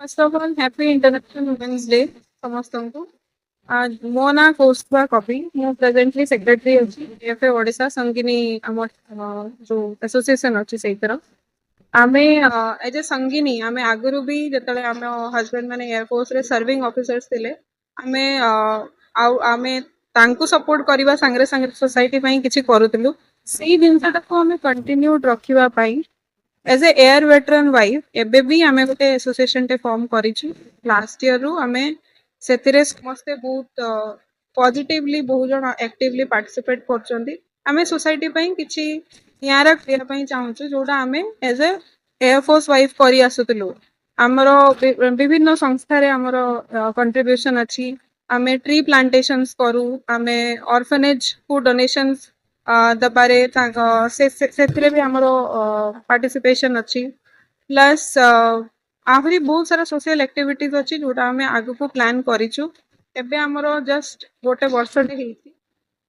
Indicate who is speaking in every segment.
Speaker 1: First of all happy international women's day समस्तଙ୍କୁ। आज मो ना कौस्तुभा कपि मु प्रेजेंटली सेक्रेटरी अछि एफए ओडिशा संगिनी आम जो एसोसिएशन अछि सेतर आमे एज ए संगिनी आमे आगुरु भी जतले आमे हस्बैंड माने एयरफोर्स रे सर्विंग ऑफिसर्स थिले आमे आमे तांकु सपोर्ट करबा संगरे संगरे सोसाइटी पई किछि करूतिलु सेही जिंसटा को आमे कंटिन्यूड रखिबा पई as a air veteran wife एबे भी आमे गोटे एसोसिएशन टे फॉर्म करिछु लास्ट ईयर रु आमे सेतिरे समस्ते बहुत पॉजिटिवली बहुत जन एक्टिवली पार्टिसिपेट करचंदी आमे सोसाइटी पई किछि यारा क्रिया पई चाहूछु जोडा आमे एज ए एयरफोर्स वाइफ करी आसुतलु हमरो विभिन्न संस्था रे हमरो कंट्रीब्यूशन अछि आमे ट्री प्लांटेशंस करू आमे ऑर्फनेज फूड डोनेशंस दबारे से भी हमरो पार्टिसिपेशन अच्छी प्लस आहरी बहुत सारा सोशल एक्टिविटीज अच्छी जोटा आमे आगु को प्लान करिछु एबे हमरो जस्ट गोटे वर्ष टे हेछि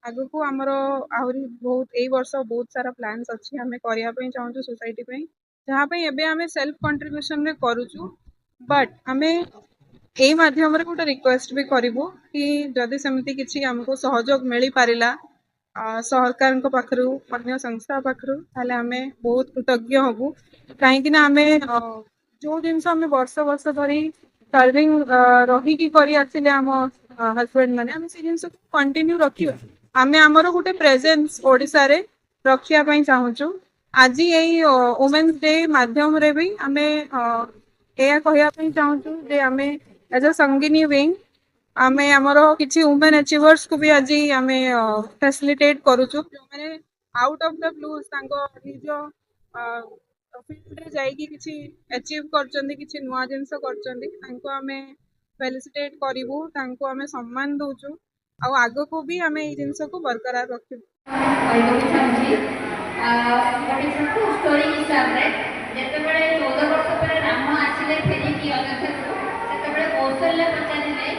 Speaker 1: आगु को हमरो आहरी बहुत एई वर्ष बहुत सारा प्लान्स अच्छी हमें करिया पई चाहूछु सोसाइटी पई जहाँ पे एबे हमें सेल्फ कंट्रीब्यूशन रे करूछु बट हमें एई माध्यम रे गोटे रिक्वेस्ट भी करिवो कि जदि सेमति किछि हमको सहयोग मिली पारिला सरकार पाखु अन्य संस्था पाखु ताले आमे बहुत कृतज्ञ हबु कहीं आमे जो जिनस आमे वर्ष वर्ष धरी सर्विंग रही की करी आसिले आम हस्बैंड माने आमे से जिनस कंटिन्यू रखियो आमे हमरो गोटे प्रेजेंस ओडिसा रे रखिया पई चाहूछु आज यही वुमेन्स डे माध्यम रे भी आमे एया कहिया पई चाहूछु जे आमे एज अ संगिनी विंग आमे हमरो किछि वुमेन अचीवर्स को भी आज आमे फैसिलिटेट करूछु जो माने आउट ऑफ द ब्लू तांको निज फील्ड रे जाई कि किछि अचीव करचंदी किछि नुवा जिंस करचंदी तांको आमे फेलिसिटेट करिवु तांको आमे सम्मान दोछु आ आगो को भी आमे ई जिंस को बरकरार रखिबु
Speaker 2: स्टोरी हिसाब रे जेतेबेले 14 वर्ष पर राम आसिले फेरी की अयोध्या को सेतेबेले कौशल्य पचारिले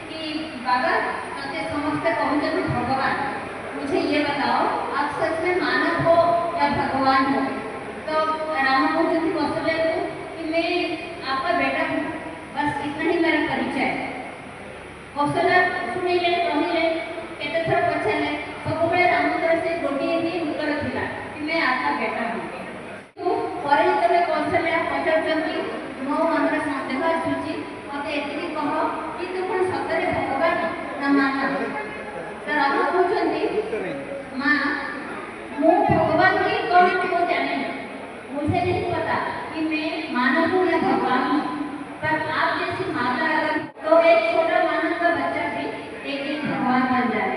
Speaker 2: कि बाबा मते समस्त कहते भगवान मुझे ये बताओ आप सच में मानव हो या भगवान हो तो राम कहते कौशल्य को कि मैं आपका बेटा हूँ बस इतना ही मेरा परिचय कौशल्य सुनिले कहिले केते थर पछाले सबुबे रामचंद्र से गोटे ही उत्तर थिला कि मैं आपका बेटा हूँ तो पर जतले कौशल्य पचारचंती मो मनर संदेह आसुची मते एतिकी कह कि तू कोन सतरे भगवान ना माना तो राम कहउचंती मां मो भगवान की कौन को जाने मुझे नहीं पता कि मैं मानव हूँ या भगवान हूँ पर आप जैसी माता अगर तो एक छोटा मानव का बच्चा भी एक दिन भगवान बन जाए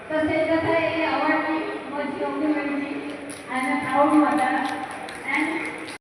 Speaker 2: तो से कथा ये अवार्ड में मुझे ओके मिली आई एम प्राउड मदर